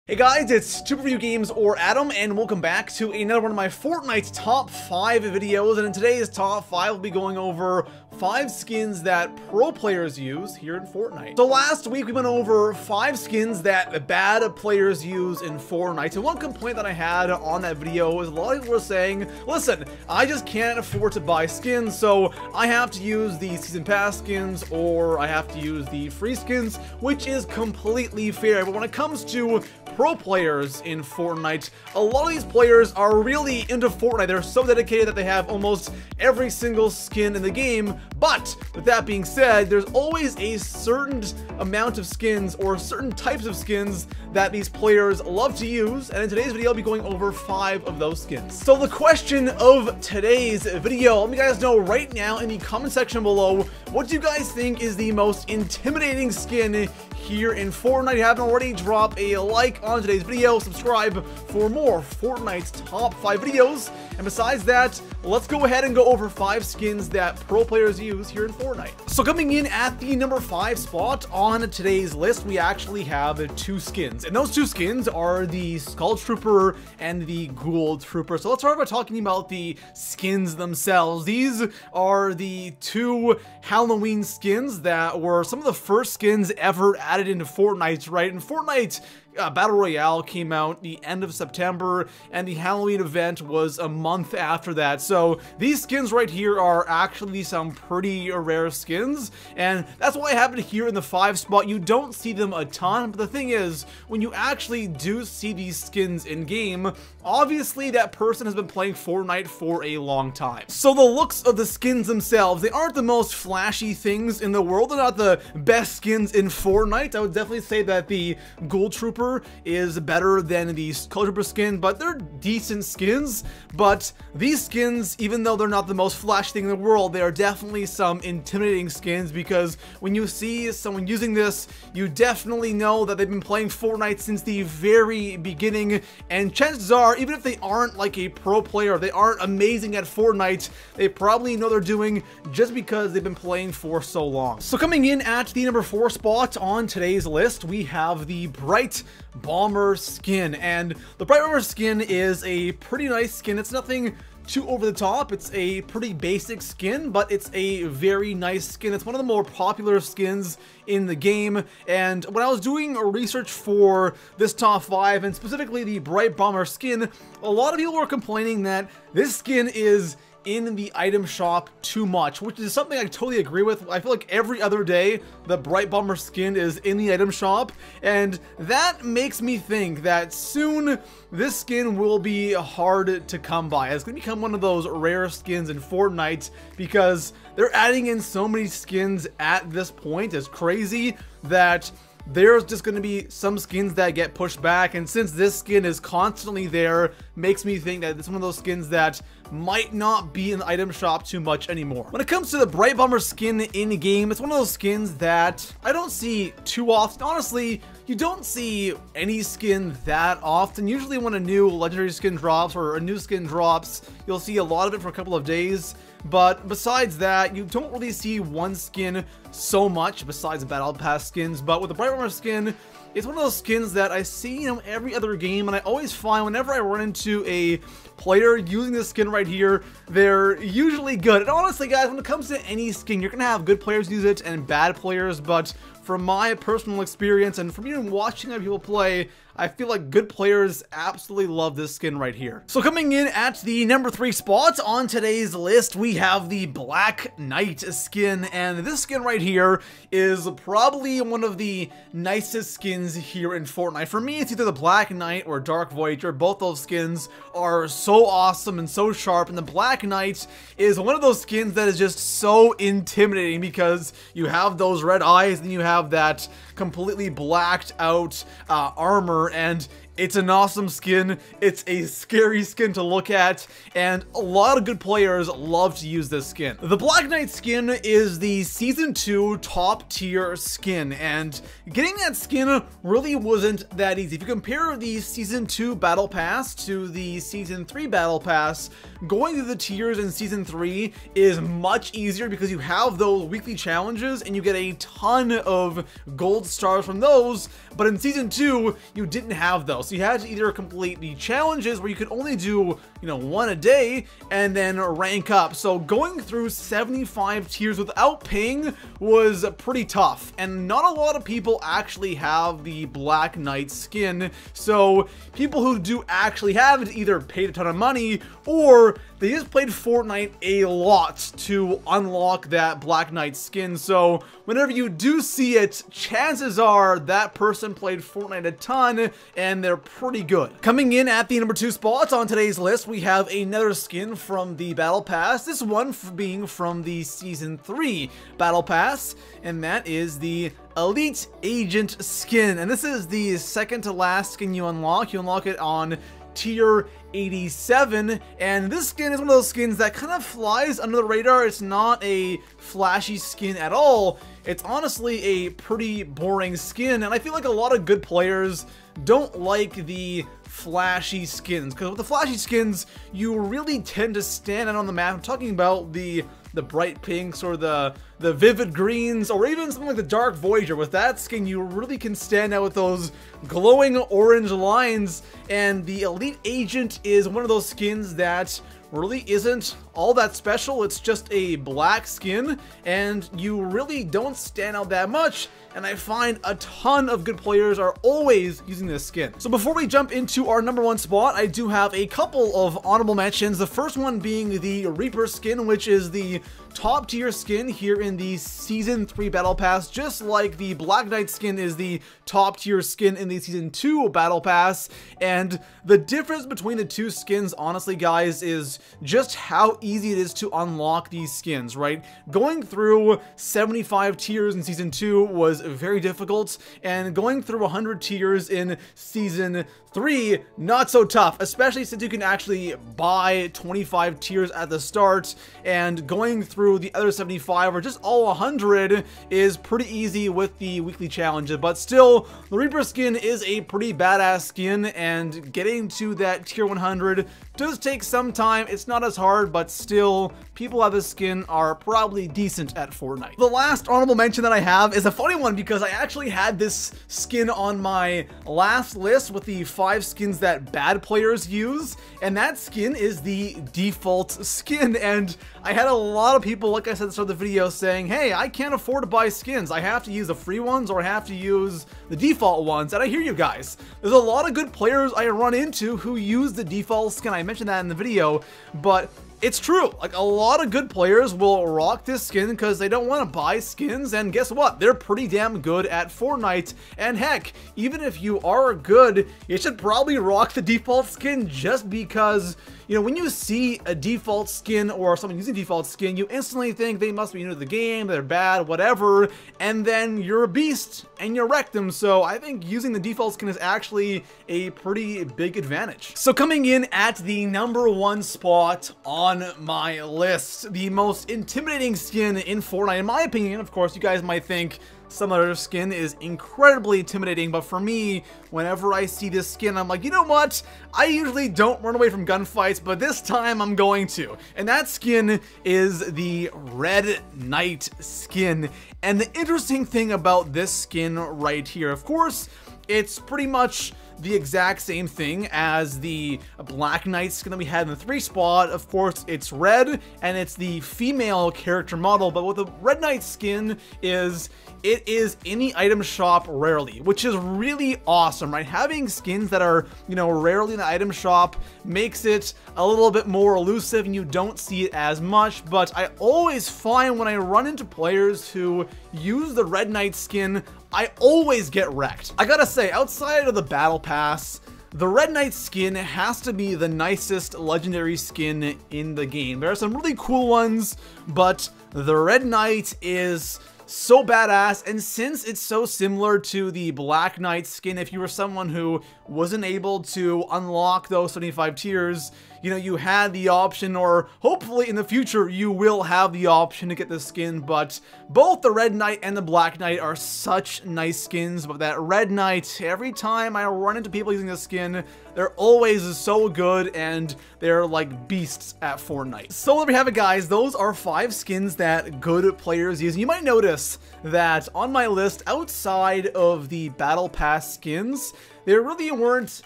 Hey guys, it's Review Games or Adam, and welcome back to another one of my Fortnite top 5 videos. And in today's top 5, we'll be going over 5 skins that pro players use here in Fortnite. So last week we went over 5 skins that bad players use in Fortnite. And one complaint that I had on that video is a lot of people were saying, listen, I just can't afford to buy skins, so I have to use the season pass skins or I have to use the free skins, which is completely fair. But when it comes to pro players in Fortnite, a lot of these players are really into Fortnite. They're so dedicated that they have almost every single skin in the game. But with that being said, there's always a certain amount of skins or certain types of skins that these players love to use, and in today's video I'll be going over 5 of those skins. So the question of today's video, let me guys know right now in the comment section below, what do you guys think is the most intimidating skin here in Fortnite? If you haven't already, drop a like on today's video, subscribe for more Fortnite's top 5 videos, and besides that, let's go ahead and go over 5 skins that pro players use here in Fortnite. So coming in at the number 5 spot on today's list, we actually have 2 skins, and those 2 skins are the Skull Trooper and the Ghoul Trooper. So let's start by talking about the skins themselves. These are the 2 Halloween skins that were some of the first skins ever added into Fortnite, right? And Fortnite Battle Royale came out the end of September, and the Halloween event was a month after that. So these skins right here are actually some pretty rare skins, and that's why I have it here in the 5 spot. You don't see them a ton, but the thing is, when you actually do see these skins in game, obviously that person has been playing Fortnite for a long time. So the looks of the skins themselves, they aren't the most flashy things in the world. They're not the best skins in Fortnite. I would definitely say that the Ghoul Trooper is better than the Skull Trooper skin, but they're decent skins. But these skins, even though they're not the most flashy thing in the world, they are definitely some intimidating skins, because when you see someone using this, you definitely know that they've been playing Fortnite since the very beginning, and chances are, even if they aren't like a pro player, they aren't amazing at Fortnite, they probably know they're doing just because they've been playing for so long. So coming in at the number 4 spot on today's list, we have the Bright Bomber skin, and the Bright Bomber skin is a pretty nice skin. It's nothing too over the top. It's a pretty basic skin, but it's a very nice skin. It's one of the more popular skins in the game, and when I was doing a research for this top 5, and specifically the Bright Bomber skin, a lot of people were complaining that this skin is in the item shop too much, which is something I totally agree with. I feel like every other day the Bright Bomber skin is in the item shop, and that makes me think that soon this skin will be hard to come by. It's gonna become one of those rare skins in Fortnite, because they're adding in so many skins at this point. It's crazy that there's just going to be some skins that get pushed back, and since this skin is constantly there, makes me think that it's one of those skins that might not be in the item shop too much anymore. When it comes to the Bright Bomber skin in the game, it's one of those skins that I don't see too often. Honestly, you don't see any skin that often. Usually when a new legendary skin drops or a new skin drops, you'll see a lot of it for a couple of days. But besides that, you don't really see one skin so much besides the Battle Pass skins. But with the Bright Bomber skin, it's one of those skins that I see, you know, every other game, and I always find whenever I run into a player using this skin right here, they're usually good. And honestly, guys, when it comes to any skin, you're gonna have good players use it and bad players, but from my personal experience and from even watching other people play, I feel like good players absolutely love this skin right here. So coming in at the number 3 spot on today's list, we have the Black Knight skin, and this skin right here is probably one of the nicest skins here in Fortnite. For me, it's either the Black Knight or Dark Voyager. Both those skins are so awesome and so sharp, and the Black Knight is one of those skins that is just so intimidating, because you have those red eyes and you have that completely blacked out armor, and It's an awesome skin, it's a scary skin to look at, and a lot of good players love to use this skin. The Black Knight skin is the Season 2 top tier skin, and getting that skin really wasn't that easy. If you compare the Season 2 Battle Pass to the Season 3 Battle Pass, going through the tiers in Season 3 is much easier because you have those weekly challenges and you get a ton of gold stars from those, but in Season 2, you didn't have those. So you had to either complete the challenges where you could only do, one a day and then rank up. So going through 75 tiers without paying was pretty tough, and not a lot of people actually have the Black Knight skin. So people who do actually have it either paid a ton of money or they just played Fortnite a lot to unlock that Black Knight skin. So whenever you do see it, chances are that person played Fortnite a ton and they're pretty good. Coming in at the number 2 spot on today's list, we have another skin from the Battle Pass, this one being from the Season 3 Battle Pass, and that is the Elite Agent skin. And this is the second to last skin you unlock. You unlock it on tier 87, and this skin is one of those skins that kind of flies under the radar. It's not a flashy skin at all. It's honestly a pretty boring skin, and I feel like a lot of good players don't like the flashy skins, because with the flashy skins, you really tend to stand out on the map. I'm talking about the bright pinks or the vivid greens, or even something like the Dark Voyager. With that skin, you really can stand out with those glowing orange lines, and the Elite Agent is one of those skins that really isn't all that special. It's just a black skin, and you really don't stand out that much, and I find a ton of good players are always using this skin. So before we jump into our number 1 spot, I do have a couple of honorable mentions. The first one being the Reaper skin, which is the top tier skin here in the Season 3 Battle Pass, just like the Black Knight skin is the top tier skin in the Season 2 Battle Pass. And the difference between the two skins, honestly guys, is just how easy it is to unlock these skins, right? Going through 75 tiers in Season 2 was very difficult, and going through 100 tiers in Season 3, not so tough, especially since you can actually buy 25 tiers at the start, and going through the other 75 or just all 100 is pretty easy with the weekly challenges. But still, the Reaper skin is a pretty badass skin, and getting to that tier 100 does take some time. It's not as hard, but still, people have this skin are probably decent at Fortnite. The last honorable mention that I have is a funny one, because I actually had this skin on my last list with the 5 skins that bad players use, and that skin is the default skin. And I had a lot of people, like I said at the start of the video, saying, hey, I can't afford to buy skins. I have to use the free ones or I have to use the default ones. And I hear you guys. There's a lot of good players I run into who use the default skin. I mentioned that in the video, but it's true. Like, a lot of good players will rock this skin because they don't want to buy skins, and guess what? They're pretty damn good at Fortnite, and heck, even if you are good, you should probably rock the default skin just because, when you see a default skin or someone using default skin, you instantly think they must be new to the game, they're bad, whatever, and then you're a beast and you wreck them. So I think using the default skin is actually a pretty big advantage. So coming in at the number 1 spot on my list, the most intimidating skin in Fortnite, in my opinion. Of course, you guys might think some other skin is incredibly intimidating, but for me, whenever I see this skin, I'm like, you know what? I usually don't run away from gunfights, but this time I'm going to. And that skin is the Red Knight skin. And the interesting thing about this skin right here, of course, it's pretty much the exact same thing as the Black Knight skin that we had in the 3 spot. Of course, it's red, and it's the female character model, but what the Red Knight skin is, it is in the item shop rarely, which is really awesome, right? Having skins that are, rarely in the item shop makes it a little bit more elusive and you don't see it as much. But I always find when I run into players who use the Red Knight skin, I always get wrecked. I gotta say, outside of the Battle Pass, the Red Knight skin has to be the nicest legendary skin in the game. There are some really cool ones, but the Red Knight is so badass. And since it's so similar to the Black Knight skin, if you were someone who wasn't able to unlock those 75 tiers, you know, you had the option, or hopefully in the future you will have the option to get the skin. But both the Red Knight and the Black Knight are such nice skins. But that Red Knight, every time I run into people using this skin, they're always so good, and they're like beasts at Fortnite. So there we have it, guys. Those are 5 skins that good players use. And you might notice that on my list, outside of the Battle Pass skins, there really weren't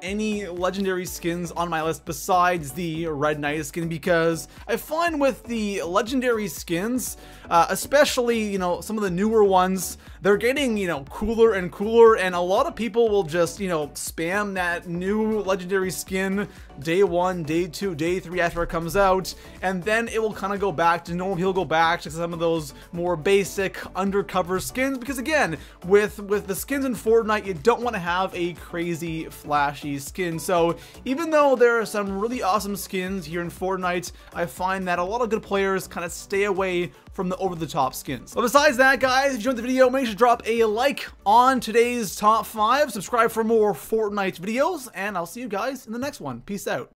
any legendary skins on my list besides the Red Knight skin, because I find with the legendary skins, especially, you know, some of the newer ones, they're getting, you know, cooler and cooler, and a lot of people will just, you know, spam that new legendary skin day 1, day 2, day 3 after it comes out, and then it will kind of go back to normal. He'll go back to some of those more basic undercover skins, because again, with the skins in Fortnite, you don't want to have a crazy flashy skin. So even though there are some really awesome skins here in Fortnite, I find that a lot of good players kind of stay away from the over-the-top skins. But besides that, guys, if you enjoyed the video, make sure to drop a like on today's top 5, subscribe for more Fortnite videos, and I'll see you guys in the next one. Peace out.